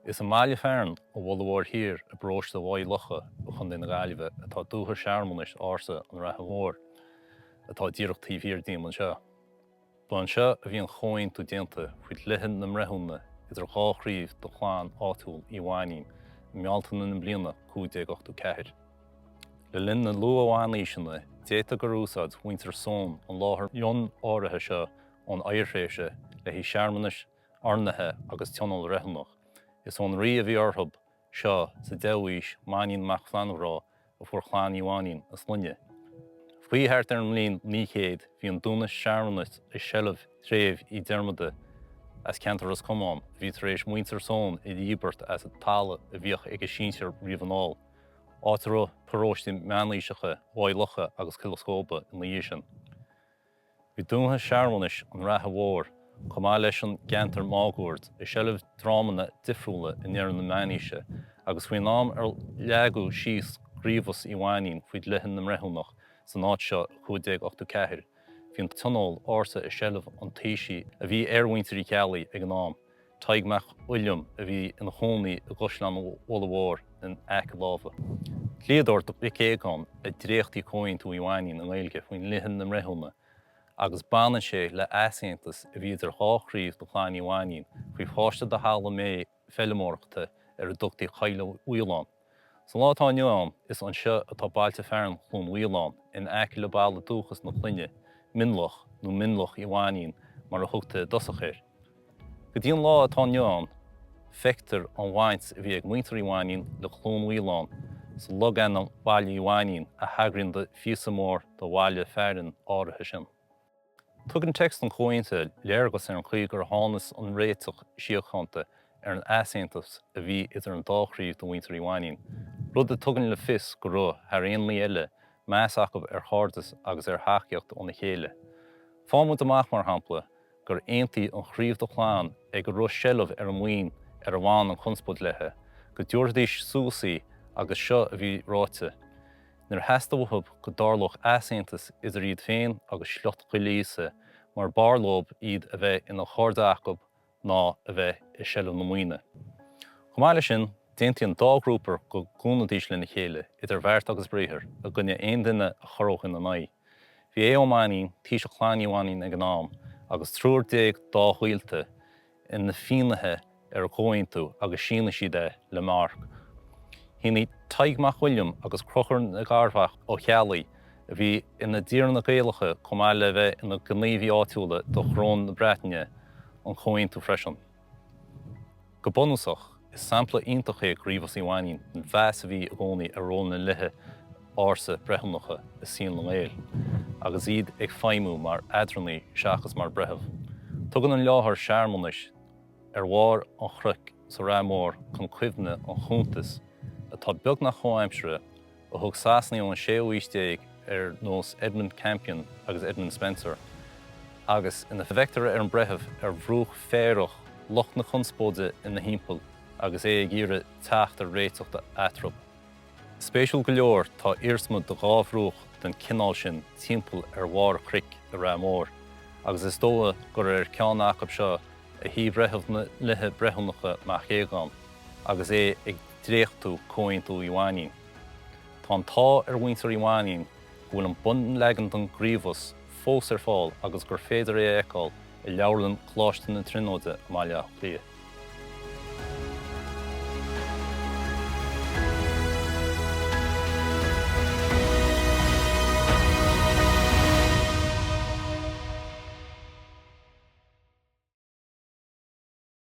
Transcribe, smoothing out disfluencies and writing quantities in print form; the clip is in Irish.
Is an máile fearn ó bhfuil Oirthear a bróiste bhaid lucha ó chun na Gaillimhe atá Dumha Searmanais ása an Ráth Mhór atá dréachtaíodh hir daoin seo. Ba seo a bhí an chóin tú déanta chuid lithin na mreithúna idir dhá chríomh do chlann áitiúil Ó Mainnín in Bealtaine na bliana 1584. Le linn na lua amháin déta gur úsáid muintear son an láthair mion áirithe seo ón Oirthear le hí Searmanais, arnathe agus tionól reithiúnach. Is ón rí a bhí orthab seo sa deis Mainnín mac flanhrá a fuair chlann Ó Mainnín a slunne. Faoi thart ar an mblíon 900 bhí an Dumha Searmanais i seileadh tréimh I dermide as ceantar as cumán, bhí tar éis muintear son I dhíbert as a talla a bhíoch ag síntear riomhanál. Áitiró paróistí meánlíseacha, bhaidlucha agus ciloscópa in líon sin. Bhí Dumha Searmanais an Ráth Mhór chumá leis an geantar mágúirt I seileadh drámanna difriúla in éireann na Mainise agus faoin am ar leagú síos gníomhas Ó Mainnín faoid lithin na mreithúnach san áit seo 1584. Bhí an tionól ársa I seileadh an taoisi a bhí airmhuinteoirí cealaí ag an am, taigmeach uillum a bhí ina chónaí a Goslan ó Mhór in aice lábha. Cléadúirt do bhicéagán a dréachtaí cóin tú Ó Mainnín an Gaeilge faoin lithin na mreithúna agus banan sé le aiseantas a bhí idir dhá chríomh do chlann Ó Mainnín faoi fáiste de hála mé fellimórachta ar a dtugtaí chaile uileán. San látá nuam is an seo atá bailte fearn chun uileán in aice le baile dúchas na cluinne, minlach nó minlach Ó Mainnín mar a thugta dosachir. Go dtíon lá atá nuam, feictar an bhaint a bhí ag muintear Ó Mainnín le chlún uileán sa logan an bhaile Ó Mainnín a hagrann de fios mór do bhaile fearn áirithe sin. Tugann text an chóinte léargas ar an chuig gur tháinas an réiteach síochananta ar an aiseantas a bhí idir an dá chríomh do muintear Ó Mainnín. Rud a tugann le fios go raibh thar aon mí eile meas acu ar chádas agus ar thacaíocht óna chéile. Fámú amach mar hampla gur aontaí an chríomh do chlann ag go raibh seileadh ar an mhaoin ar a bhain an chunspóid lethe, go dúirdís súsaí agus seo a bhí ráite. Nar heasta bhuthab go dárlach aiseantas idir iad féin agus sleocht chuilíosa mar barlób iad a bheith ina cháirde acu ná a bheith I seileadh na muoine. Chumáile sin, déantaí an dágrúpar go gúnadís le na chéile idir bheirt agus bríthir a gunne aon duine a chorróch in na naigh. Bhí Ó Mainnín tí se chlann Ó Mainnín ag an am agus trúr déag dá chuilte in na fínathe ar a cóin tú agus sína si de le marc. Híní taigmeach uillum agus crochar na garbhach ó chealaí a bhí ina ddír na Gaillimhe chumá le bheith ina gníomhí áitiúla do chrón na Breithiúnais an chóin tú freisin. Go bunúsach is sampla iontacha gníomhas Ó Mainnín an bheas a bhí a gcónaí a ról na lithe ársa breithiúnacha i síon le ngéil, agus iad ag feidhmiú mar adranaí seachas mar breithimh. Tugann an láthair Searmanais ar mhór an chruc sa Ráth Mhór chun cuimhne an chúntas atá beag nach choimsere a thug sasnaí ón 16 ar nós Edmund Campion agus Edmund Spencer, agus ina bheictear ar an breithimh ar bhrúch féireach loch na chunspóide in na hímpel agus é ag iarra teacht ar réiteachta atrop. Spéisiúil go leor tá irsma do dhá bhrúch den cinál sin timpeall ar mhór chric a Ráth Mhór, agus is dóigh gur ar ceann acab seo a hí breithimh na lithe breithiúnacha mac éagán, agus é ag dréachtú cóin tú Ó Mainnín. Tá an tá ar muintear Ó Mainnín bhfuil an bun legan don gníomhas fós ar fáil agus gur féidir é eáil I leabharlann chláiste na trinóide máile lia.